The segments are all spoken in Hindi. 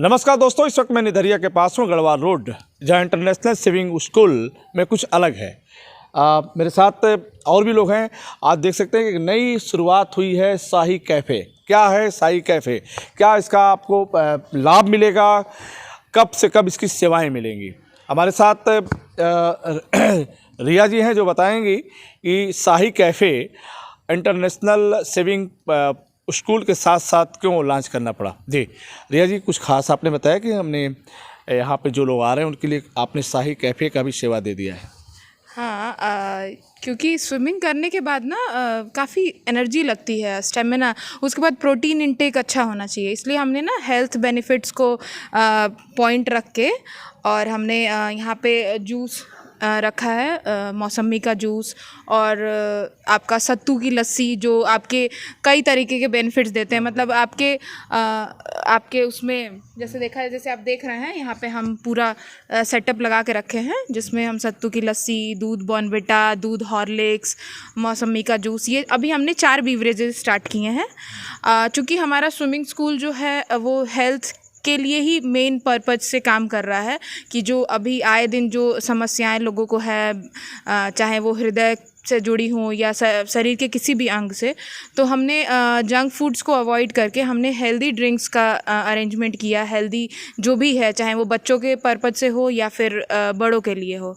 नमस्कार दोस्तों, इस वक्त मैं निधरिया के पास हूँ, गढ़वाल रोड, जहाँ इंटरनेशनल स्विमिंग स्कूल में कुछ अलग है। मेरे साथ और भी लोग हैं। आज देख सकते हैं कि नई शुरुआत हुई है शाही कैफ़े। क्या है शाही कैफ़े, क्या इसका आपको लाभ मिलेगा, कब से कब इसकी सेवाएं मिलेंगी? हमारे साथ रिया जी हैं जो बताएंगी कि शाही कैफ़े इंटरनेशनल स्विमिंग स्कूल के साथ साथ क्यों लॉन्च करना पड़ा। जी रिया जी, कुछ खास आपने बताया कि हमने यहाँ पे जो लोग आ रहे हैं उनके लिए आपने शाही कैफ़े का भी सेवा दे दिया है। हाँ, क्योंकि स्विमिंग करने के बाद ना काफ़ी एनर्जी लगती है, स्टेमिना, उसके बाद प्रोटीन इंटेक अच्छा होना चाहिए। इसलिए हमने ना हेल्थ बेनिफिट्स को पॉइंट रख के और हमने यहाँ पे जूस रखा है, मौसमी का जूस और आपका सत्तू की लस्सी, जो आपके कई तरीके के बेनिफिट्स देते हैं। मतलब आपके उसमें जैसे देखा है, जैसे आप देख रहे हैं यहाँ पे हम पूरा सेटअप लगा के रखे हैं, जिसमें हम सत्तू की लस्सी, दूध बॉर्नविटा, दूध हॉर्लिक्स, मौसमी का जूस, ये अभी हमने 4 बीवरेजेस स्टार्ट किए हैं। चूँकि हमारा स्विमिंग स्कूल जो है वो हेल्थ के लिए ही मेन पर्पज से काम कर रहा है कि जो अभी आए दिन जो समस्याएं लोगों को है, चाहे वो हृदय से जुड़ी हों या शरीर के किसी भी अंग से, तो हमने जंक फूड्स को अवॉइड करके हमने हेल्दी ड्रिंक्स का अरेंजमेंट किया। हेल्दी जो भी है, चाहे वो बच्चों के पर्पज से हो या फिर बड़ों के लिए हो।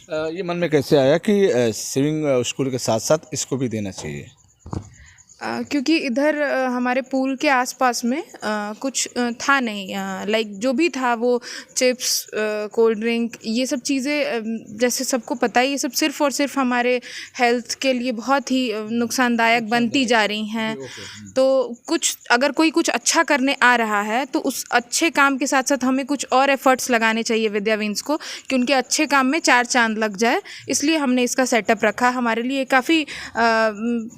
ये मन में कैसे आया कि स्विमिंग स्कूल के साथ साथ इसको भी देना चाहिए? क्योंकि इधर हमारे पूल के आसपास में कुछ था नहीं, लाइक जो भी था वो चिप्स, कोल्ड ड्रिंक, ये सब चीज़ें जैसे सबको पता है, ये सब सिर्फ़ और सिर्फ हमारे हेल्थ के लिए बहुत ही नुकसानदायक बनती जा रही हैं। तो कुछ अगर कोई कुछ अच्छा करने आ रहा है तो उस अच्छे काम के साथ साथ हमें कुछ और एफ़र्ट्स लगाने चाहिए विद्या विंस को, कि उनके अच्छे काम में 4 चांद लग जाए। इसलिए हमने इसका सेटअप रखा। हमारे लिए काफ़ी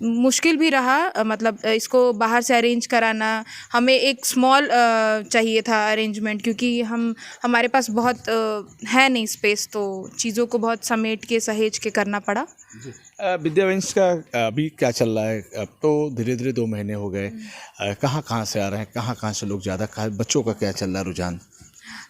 मुश्किल भी रहा, मतलब इसको बाहर से अरेंज कराना। हमें एक स्मॉल चाहिए था अरेंजमेंट, क्योंकि हमारे पास बहुत है नहीं स्पेस, तो चीज़ों को बहुत समेट के सहेज के करना पड़ा। विद्या विंस का अभी क्या चल रहा है? अब तो धीरे धीरे 2 महीने हो गए। कहाँ कहाँ से आ रहे हैं, कहाँ कहाँ से लोग ज़्यादा, बच्चों का क्या चल रहा है रुझान?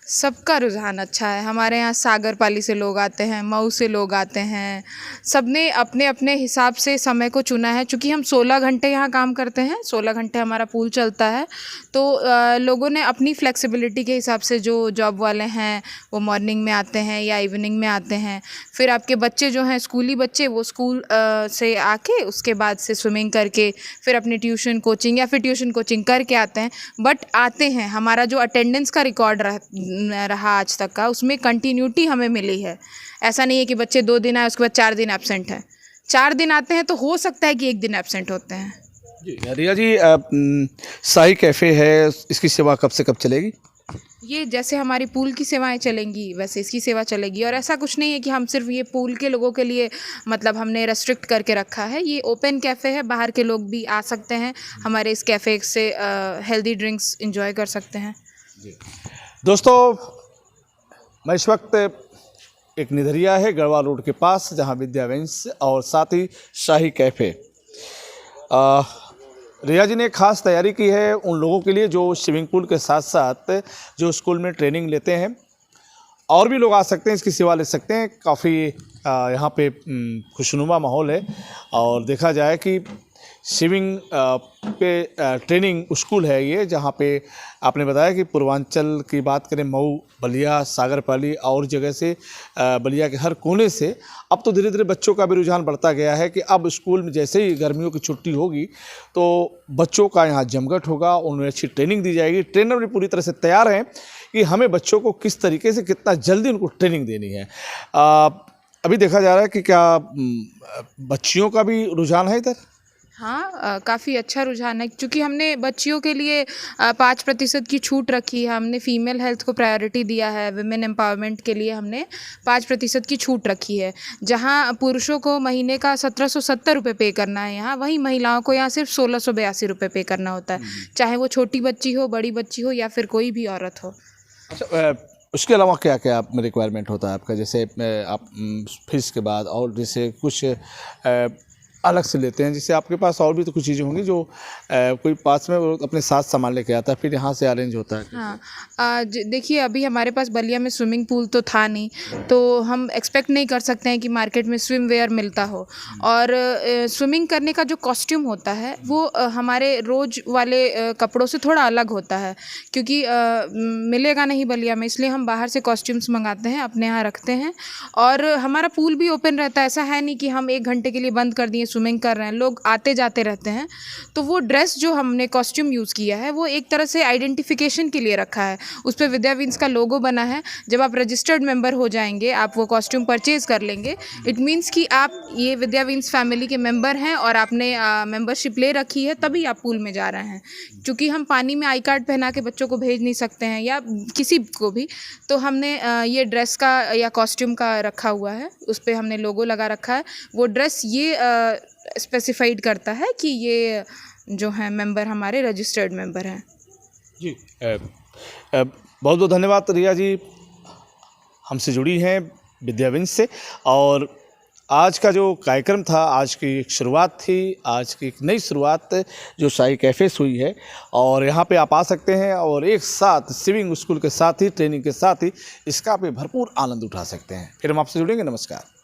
सबका रुझान अच्छा है। हमारे यहाँ सागरपाली से लोग आते हैं, मऊ से लोग आते हैं। सबने अपने अपने हिसाब से समय को चुना है। चूँकि हम 16 घंटे यहाँ काम करते हैं, 16 घंटे हमारा पूल चलता है, तो लोगों ने अपनी फ्लेक्सिबिलिटी के हिसाब से, जो जॉब वाले हैं वो मॉर्निंग में आते हैं या इवनिंग में आते हैं। फिर आपके बच्चे जो हैं स्कूली बच्चे, वो स्कूल से आके उसके बाद से स्विमिंग करके फिर अपनी ट्यूशन कोचिंग या फिर ट्यूशन कोचिंग करके आते हैं, बट आते हैं। हमारा जो अटेंडेंस का रिकॉर्ड रहा आज तक का, उसमें कंटिन्यूटी हमें मिली है। ऐसा नहीं है कि बच्चे 2 दिन आए उसके बाद 4 दिन एब्सेंट हैं। 4 दिन आते हैं तो हो सकता है कि 1 दिन एब्सेंट होते हैं। जी रिया जी, शाही कैफ़े है, इसकी सेवा कब से कब चलेगी? ये जैसे हमारी पूल की सेवाएं चलेंगी वैसे इसकी सेवा चलेगी। और ऐसा कुछ नहीं है कि हम सिर्फ ये पूल के लोगों के लिए, मतलब हमने रेस्ट्रिक्ट करके रखा है। ये ओपन कैफ़े है, बाहर के लोग भी आ सकते हैं, हमारे इस कैफ़े से हेल्दी ड्रिंक्स इंजॉय कर सकते हैं। जी दोस्तों, मैं इस वक्त एक निधरिया है गढ़वाल रोड के पास, जहां विद्या विंस और साथ ही शाही कैफ़े। रिया जी ने खास तैयारी की है उन लोगों के लिए जो स्विमिंग पूल के साथ साथ जो स्कूल में ट्रेनिंग लेते हैं। और भी लोग आ सकते हैं, इसकी सेवा ले सकते हैं। काफ़ी यहाँ पे खुशनुमा माहौल है। और देखा जाए कि स्विमिंग पे ट्रेनिंग स्कूल है ये, जहाँ पे आपने बताया कि पूर्वांचल की बात करें, मऊ, बलिया, सागरपाली और जगह से, बलिया के हर कोने से अब तो धीरे धीरे बच्चों का भी रुझान बढ़ता गया है कि अब स्कूल में जैसे ही गर्मियों की छुट्टी होगी तो बच्चों का यहाँ जमघट होगा, उन्हें अच्छी ट्रेनिंग दी जाएगी। ट्रेनर भी पूरी तरह से तैयार हैं कि हमें बच्चों को किस तरीके से कितना जल्दी उनको ट्रेनिंग देनी है। अभी देखा जा रहा है कि क्या बच्चियों का भी रुझान है इधर? हाँ, काफ़ी अच्छा रुझान है, क्योंकि हमने बच्चियों के लिए 5% की छूट रखी है। हमने फ़ीमेल हेल्थ को प्रायोरिटी दिया है। विमेन एम्पावरमेंट के लिए हमने 5% की छूट रखी है। जहाँ पुरुषों को महीने का 1770 रुपये पे करना है, यहाँ वहीं महिलाओं को यहाँ सिर्फ 1682 रुपये पे करना होता है, चाहे वो छोटी बच्ची हो, बड़ी बच्ची हो या फिर कोई भी औरत हो। अच्छा, उसके अलावा क्या क्या रिक्वायरमेंट होता है आपका? जैसे आप फीस के बाद और जैसे कुछ अलग से लेते हैं। जैसे आपके पास और भी तो कुछ चीज़ें होंगी जो कोई पास में वो अपने साथ सामान लेके आता है, फिर यहाँ से अरेंज होता है। हाँ, देखिए अभी हमारे पास बलिया में स्विमिंग पूल तो था नहीं, तो हम एक्सपेक्ट नहीं कर सकते हैं कि मार्केट में स्विम वेयर मिलता हो। और स्विमिंग करने का जो कॉस्ट्यूम होता है वो हमारे रोज़ वाले कपड़ों से थोड़ा अलग होता है, क्योंकि मिलेगा नहीं बलिया में, इसलिए हम बाहर से कॉस्ट्यूम्स मंगाते हैं, अपने यहाँ रखते हैं। और हमारा पूल भी ओपन रहता है, ऐसा है नहीं कि हम 1 घंटे के लिए बंद कर दिए, स्विमिंग कर रहे हैं, लोग आते जाते रहते हैं। तो वो ड्रेस जो हमने कॉस्ट्यूम यूज़ किया है वो एक तरह से आइडेंटिफिकेशन के लिए रखा है, उस पर विद्या विंस का लोगो बना है। जब आप रजिस्टर्ड मेंबर हो जाएंगे, आप वो कॉस्ट्यूम परचेज़ कर लेंगे, इट मीन्स कि आप ये विद्या विंस फैमिली के मेंबर हैं और आपने मेंबरशिप ले रखी है, तभी आप पूल में जा रहे हैं। क्योंकि हम पानी में आई कार्ड पहना के बच्चों को भेज नहीं सकते हैं या किसी को भी, तो हमने ये ड्रेस का या कॉस्ट्यूम का रखा हुआ है, उस पर हमने लोगो लगा रखा है। वो ड्रेस ये स्पेसिफाइड करता है कि ये जो हैं मेंबर हमारे रजिस्टर्ड मेंबर हैं। जी, बहुत बहुत धन्यवाद रिया जी, हमसे जुड़ी हैं विद्या विंस से। और आज का जो कार्यक्रम था, आज की एक शुरुआत थी, आज की एक नई शुरुआत जो शाही कैफ़े से हुई है। और यहाँ पे आप आ सकते हैं और एक साथ स्विमिंग स्कूल के साथ ही, ट्रेनिंग के साथ ही इसका आप भरपूर आनंद उठा सकते हैं। फिर हम आपसे जुड़ेंगे। नमस्कार।